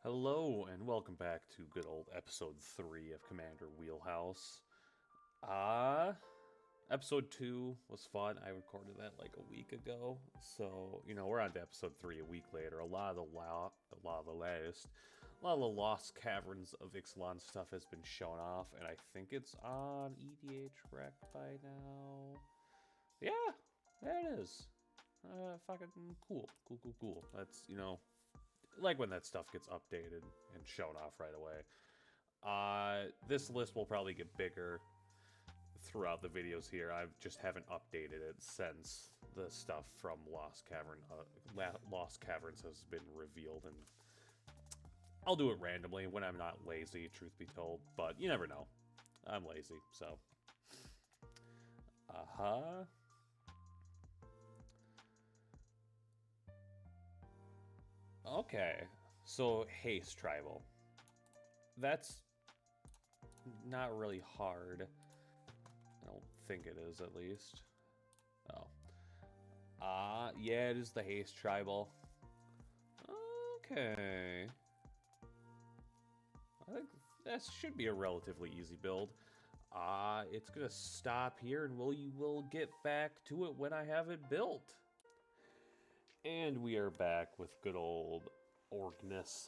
Hello and welcome back to good old episode 3 of Commander Wheelhouse. Uh, Episode 2 was fun. I recorded that like a week ago. So, we're on to episode 3 a week later. A lot of the Lost Caverns of Ixalan stuff has been shown off, and I think it's on EDH Rec by now. Yeah, there it is. Fucking cool. Cool. That's, like when that stuff gets updated and shown off right away. This list will probably get bigger throughout the videos here. I just haven't updated it since the stuff from Lost Caverns has been revealed, and I'll do it randomly when I'm not lazy, truth be told. But you never know. I'm lazy, so. Uh-huh. Okay. So, Haste Tribal. That's not really hard. I don't think it is, at least. Oh. Yeah, it is the Haste Tribal. Okay. I think that should be a relatively easy build. It's gonna stop here, and we will get back to it when I have it built. And we are back with good old Ognis.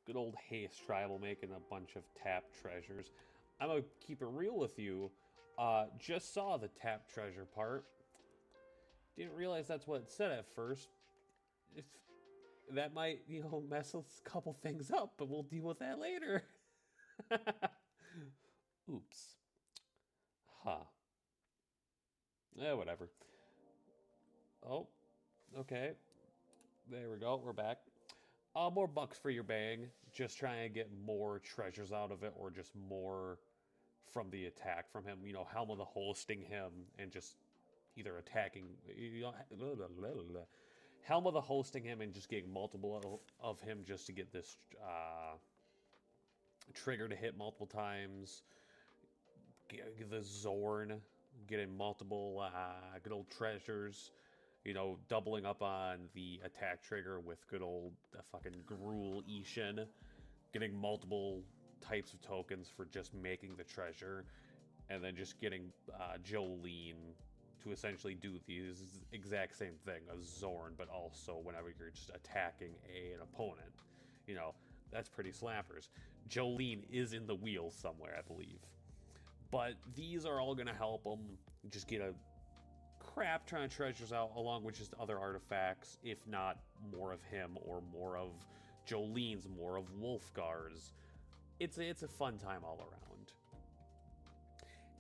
Good old Haste Tribal making a bunch of tap treasures. I'm gonna keep it real with you. Just saw the tap treasure part. Didn't realize that's what it said at first. If that might, mess a couple things up, but we'll deal with that later. Oops. Huh. Whatever. Oh, okay. There we go. We're back. More bucks for your bang. Just trying to get more treasures out of it, or just more from the attack from him. Helm of the Hosting him and just either attacking. Helm of the Hosting him and just getting multiple of him just to get this trigger to hit multiple times. The Zorn, getting multiple good old treasures. Doubling up on the attack trigger with good old fucking Gruul Ishin, getting multiple types of tokens for just making the treasure, and then just getting Jolene to essentially do the exact same thing as Zorn, but also whenever you're just attacking an opponent. That's pretty slappers. Jolene is in the wheel somewhere, I believe. But these are all going to help them just get a crap ton of treasures out, along with just other artifacts, if not more of him or more of Jolene's, more of Wolfgar's. It's a fun time all around.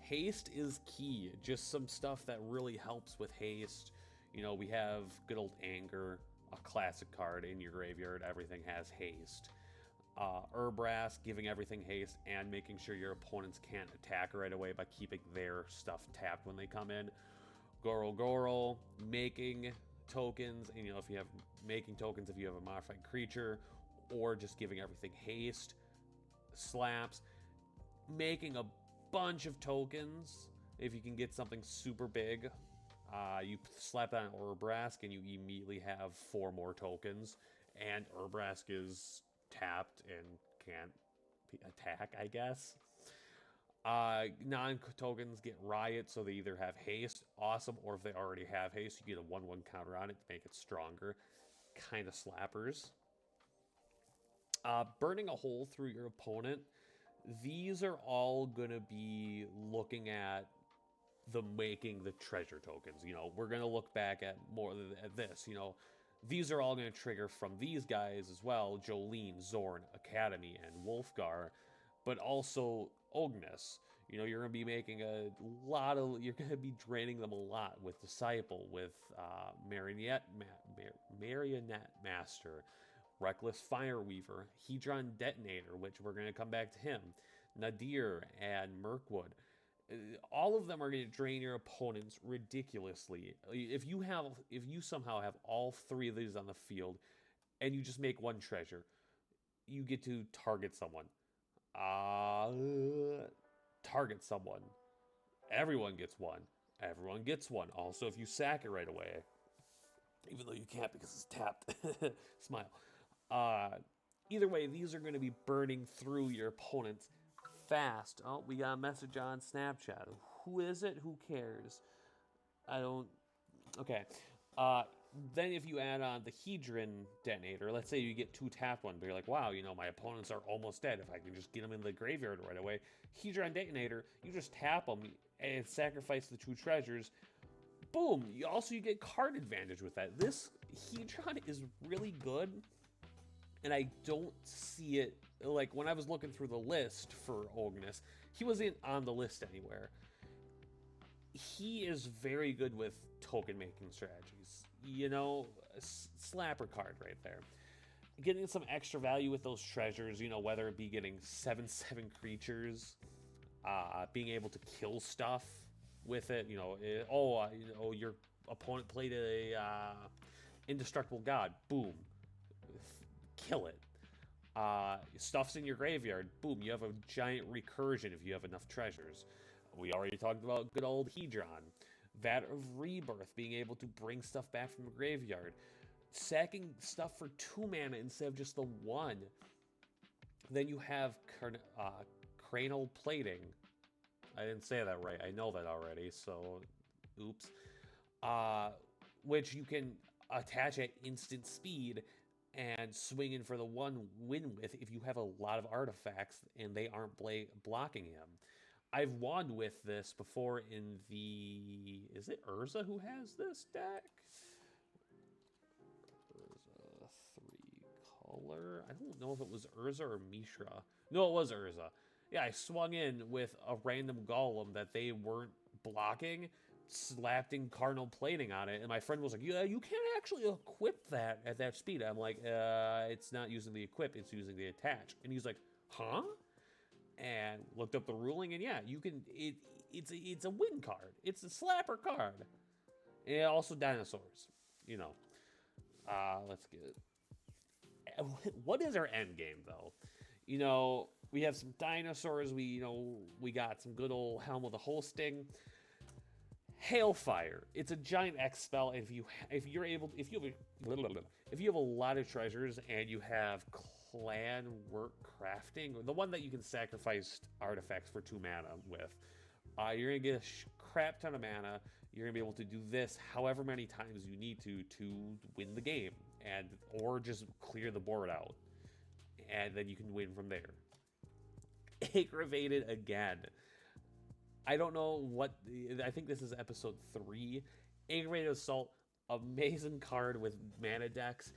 Haste is key. Just some stuff that really helps with haste. We have good old Anger, a classic card in your graveyard. Everything has haste. Urbrass, giving everything haste and making sure your opponents can't attack right away by keeping their stuff tapped when they come in. Goro, making tokens, and if you have making tokens if you have a modified creature, or just giving everything haste, slaps, making a bunch of tokens. If you can get something super big, you slap that on Urbrask and you immediately have 4 more tokens, and Urbrask is tapped and can't attack, I guess. Non-tokens get Riot, so they either have haste, awesome, or if they already have haste, you get a 1/1 counter on it to make it stronger. Kind of slappers. Burning a hole through your opponent. These are all going to be looking at making the treasure tokens. We're going to look back at more at this. These are all going to trigger from these guys as well: Jolene, Zorn, Academy, and Wolfgar, but also Ognis. You're going to be making a lot of, you're going to be draining them a lot with Disciple, with Marionette Master, Reckless Fireweaver, Hedron Detonator, which we're going to come back to him, Nadir, and Mirkwood. All of them are going to drain your opponents ridiculously. If you somehow have all 3 of these on the field, and you just make 1 treasure, you get to target someone. Target someone. Everyone gets 1. Everyone gets 1. Also, if you sack it right away, even though you can't because it's tapped. Smile. Either way, these are going to be burning through your opponents fast. Oh, we got a message on Snapchat. Who is it? Who cares? I don't. Okay. Uh, then if you add on the Hedron detonator, let's say you get 2 tapped one, but you're like, wow, my opponents are almost dead. If I can just get them in the graveyard right away. Hedron detonator, you just tap them and sacrifice the 2 treasures. Boom! You get card advantage with that. This Hedron is really good, and I don't see it. Like, when I was looking through the list for Ognis, he wasn't on the list anywhere. He is very good with token making strategies. Slapper card right there. Getting some extra value with those treasures, whether it be getting 7/7 creatures, being able to kill stuff with it. Your opponent played a indestructible god. Boom, kill it. Stuff's in your graveyard. Boom, you have a giant recursion if you have enough treasures. We already talked about good old Hedron. Vat of Rebirth, being able to bring stuff back from the graveyard. Sacking stuff for 2 mana instead of just the 1. Then you have Cranial Plating. I didn't say that right. I know that already, so oops. Which you can attach at instant speed and swing in for the 1 win with if you have a lot of artifacts and they aren't blocking him. I've won with this before in the... Is it Urza who has this deck? Urza 3-color? I don't know if it was Urza or Mishra. No, it was Urza. Yeah, I swung in with a random golem that they weren't blocking, slapping Cardinal Plating on it, and my friend was like, yeah, you can't actually equip that at that speed. I'm like, it's not using the equip, it's using the attach. And he's like, huh? And looked up the ruling, and yeah, you can. It's a win card. It's a slapper card. And also dinosaurs. Let's get it. What is our end game though? We have some dinosaurs. We got some good old Helm of the Holsting. Hailfire. It's a giant X spell. If you have a lot of treasures and you have clan work crafting, the one that you can sacrifice artifacts for 2 mana with, you're gonna get a crap ton of mana. You're gonna be able to do this however many times you need to win the game, or just clear the board out, and then you can win from there. Aggravated again. I don't know what. I think this is episode 3. Aggravated Assault, amazing card with mana decks.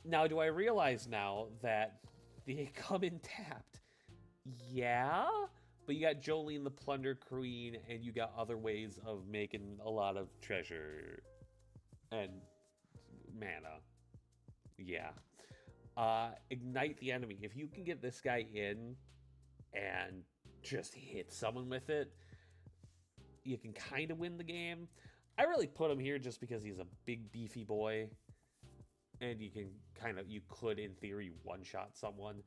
Now, do I realize now that they come in tapped? Yeah, but you got Jolene the Plunder Queen, and you got other ways of making a lot of treasure and mana. Yeah. Ignite the Enemy. If you can get this guy in and just hit someone with it, you can kind of win the game. I really put him here just because he's a big, beefy boy. And you could, in theory, one-shot someone.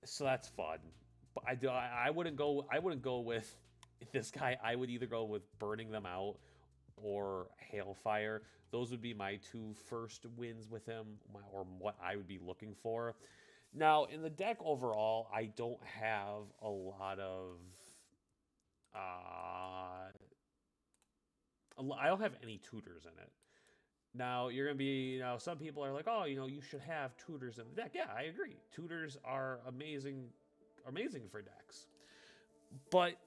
So that's fun. But I wouldn't go with this guy. I would either go with burning them out or Hailfire. Those would be my 2 first wins with him, or what I would be looking for. Now, in the deck overall, I don't have a lot of... I don't have any tutors in it. Now, you're going to be, some people are like, oh, you should have tutors in the deck. Yeah, I agree. Tutors are amazing for decks. But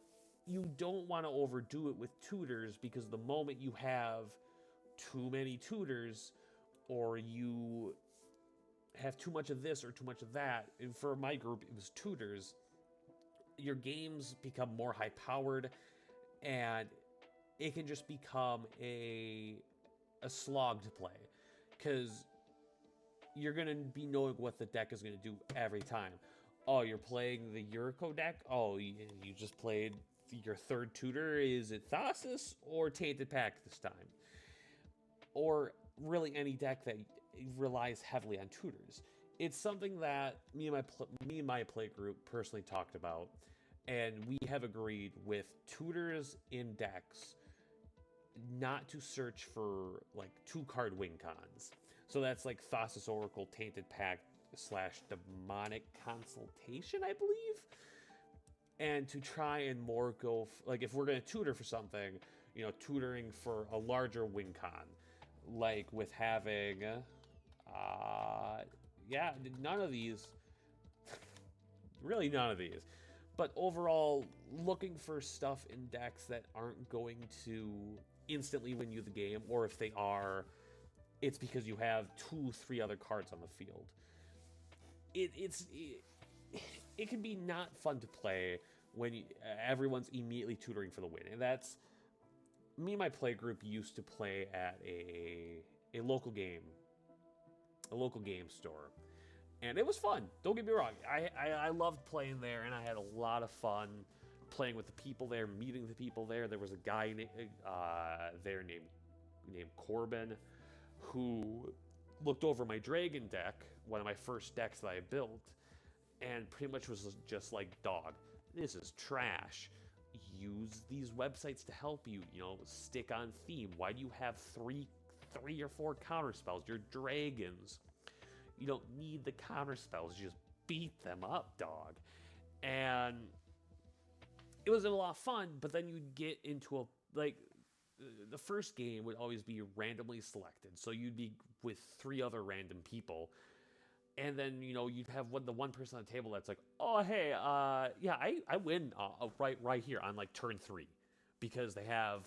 you don't want to overdo it with tutors, because the moment you have too many tutors, or you have too much of this or too much of that, and for my group, it was tutors, your games become more high-powered, and it can just become a slog to play, because you're going to be knowing what the deck is going to do every time. Oh, you're playing the Yuriko deck? Oh, you just played your 3rd tutor. Is it Thassus or Tainted Pact this time? Or really any deck that relies heavily on tutors. It's something that me and my play group personally talked about, and we have agreed with tutors in decks not to search for like 2-card win cons. So that's like Thassa's Oracle, Tainted Pact slash Demonic Consultation, I believe. And to try and more go like if we're going to tutor for something, tutoring for a larger win con, like with having, yeah, none of these, really none of these. But overall, looking for stuff in decks that aren't going to instantly win you the game, or if they are, it's because you have 2, 3 other cards on the field. It can be not fun to play when everyone's immediately tutoring for the win, and that's me and my play group used to play at a local game store, and it was fun. Don't get me wrong, I loved playing there, and I had a lot of fun playing with the people there, meeting the people there. There was a guy there named Corbin, who looked over my dragon deck, one of my first decks that I built, and pretty much was just like, dog, this is trash. Use these websites to help you, stick on theme. Why do you have three or four counter spells? You're dragons. You don't need the counter spells. You just beat them up, dog. And it was a lot of fun, but then you'd get into the first game would always be randomly selected. So you'd be with 3 other random people. And then, you'd have the one person on the table that's like, oh, hey, yeah, I win right here on like turn 3. Because they have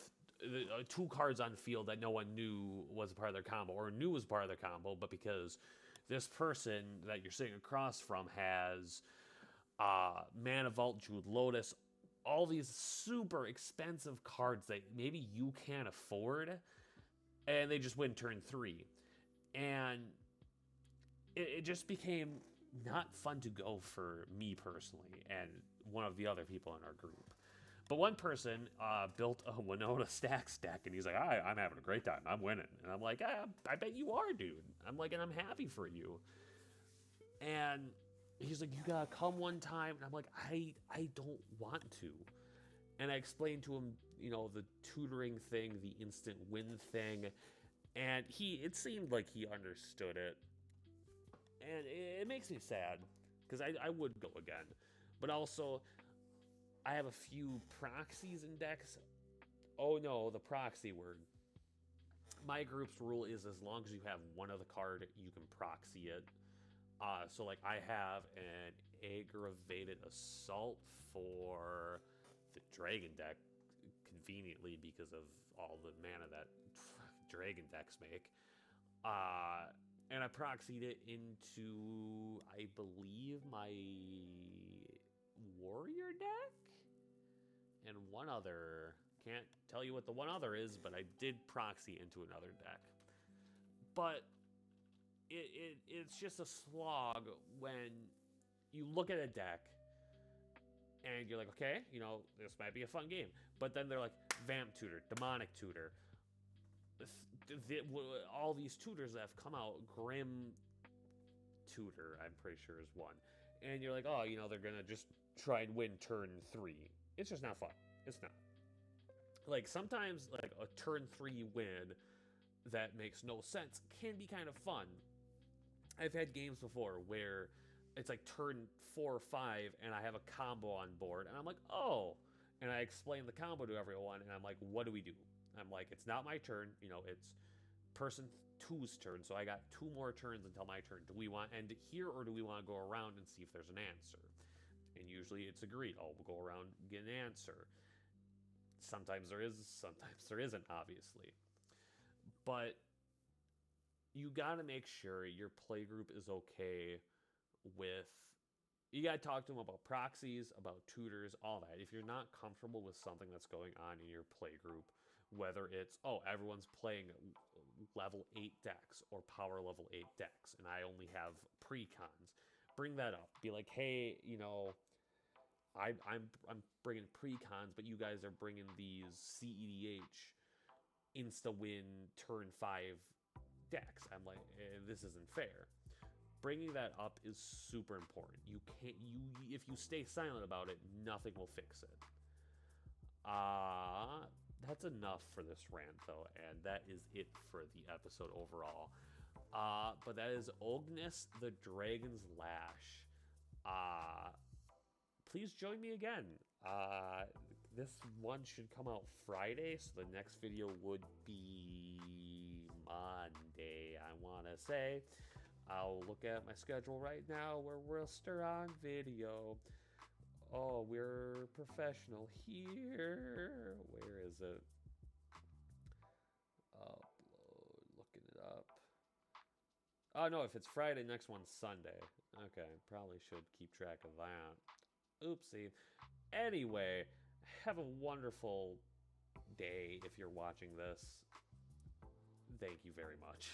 2 cards on the field that no one knew was a part of their combo, or knew was part of their combo, but because this person that you're sitting across from has Mana Vault, Jeweled Lotus, all these super expensive cards that maybe you can't afford, and they just win turn 3. And it just became not fun to go for me personally and one of the other people in our group. But one person built a Winona Stacks deck, and he's like, I'm having a great time. I'm winning. And I'm like, I bet you are, dude. I'm like, and I'm happy for you. And he's like, you gotta come one time. And I'm like, I don't want to. And I explained to him, the tutoring thing, the instant win thing. And it seemed like he understood it. And it makes me sad, because I would go again. But also, I have a few proxies in decks. Oh no, the proxy word. My group's rule is as long as you have one of the card, you can proxy it. So like I have an Aggravated Assault for the Dragon deck, conveniently because of all the mana that Dragon decks make. And I proxied it into, I believe, my Warrior deck? And one other. Can't tell you what the one other is, but I did proxy into another deck. But it's just a slog when you look at a deck and you're like, okay, this might be a fun game. But then they're like, Vamp Tutor, Demonic Tutor, all these tutors that have come out, Grim Tutor, I'm pretty sure is one. And you're like, oh, they're going to just try and win turn 3. It's just not fun. It's not. Like, sometimes, like, a turn 3 win that makes no sense can be kind of fun. I've had games before where it's like turn 4 or 5 and I have a combo on board and I'm like, oh, and I explain the combo to everyone and I'm like, what do we do? I'm like, it's not my turn, it's person 2's turn, so I got 2 more turns until my turn. Do we want to end it here, or do we want to go around and see if there's an answer? And usually it's agreed. We'll go around and get an answer. Sometimes there is, sometimes there isn't, obviously. But you got to make sure your playgroup is okay with... You got to talk to them about proxies, about tutors, all that. If you're not comfortable with something that's going on in your playgroup, whether it's, everyone's playing level 8 decks or power level 8 decks, and I only have pre-cons, bring that up. Be like, hey, I'm bringing pre-cons, but you guys are bringing these CEDH insta-win turn 5 decks. I'm like, this isn't fair. Bringing that up is super important. If you stay silent about it, nothing will fix it. That's enough for this rant, though, and that is it for the episode overall. But that is Ognis the Dragon's Lash. Please join me again. This one should come out Friday, so the next video would be Monday, I want to say. I'll look at my schedule right now where we're still on video. Oh, we're professional here. Where is it? Upload, looking it up. Oh, no, if it's Friday, next one's Sunday. Okay, probably should keep track of that. Oopsie. Anyway, have a wonderful day if you're watching this. Thank you very much.